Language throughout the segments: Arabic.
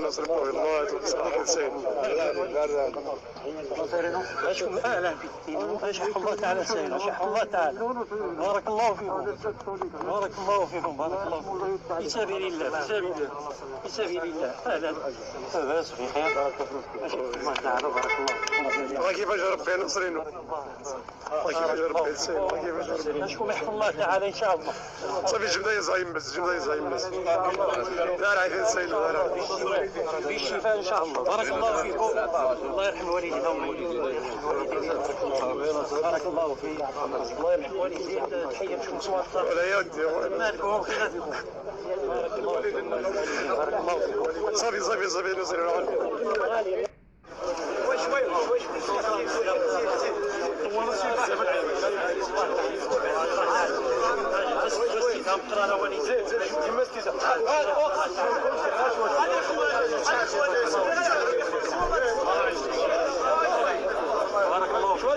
نصرف الله تصلح السيد. أشكر أهلا فيكم. أشكر الله تعالى سيدنا. أشكر الله تعالى. بارك الله فيكم. بارك الله فيكم. بارك الله فيكم. في سبيل الله. في سبيل الله. في سبيل الله. أهلا. بس في خير. أشكر الله تعالى. بارك الله. الله كيفاش ربي نصرينو. الله كيفاش ربي السيد. الله كيفاش ربي. أشكر يحفظ الله تعالى إن شاء الله. صافي جبنا يزايم بس جبنا يزايم بس. دار عيفين السيد دار. بالشفاء إن شاء الله. بارك الله فيكم. الله يرحم والدينا ووالدينا. بارك الله فيك. الله يرحم والدينا. تحية بكم صوت. ولا يقضي. مالكم خيراتكم. بارك الله فيكم. بارك الله فيكم. صافي صافي صافي نصرينو.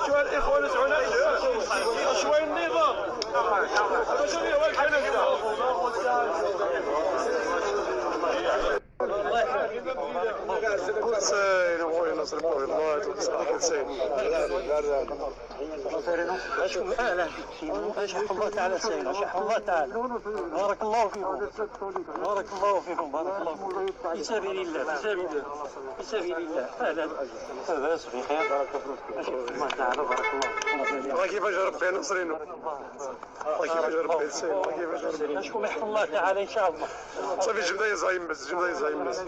شوية الإخوان الزعماء شوية النظام السيد الله نصرف الله تصلح السيد. أشكر أهلا فيكم. أشكر الله تعالى سيدنا. أشكر الله تعالى. بارك الله فيكم. بارك الله فيكم. بارك الله فيكم. في سبيل الله. في سبيل الله. في سبيل الله. أهلا. بس في خير. أشكر الله تعالى. بارك الله. الله كيفاش ربي نصرينو. الله كيفاش ربي السيد. الله كيفاش ربي. أشكر يحفظ الله تعالى إن شاء الله. صافي جبنا يزايم بس جبنا يزايم بس.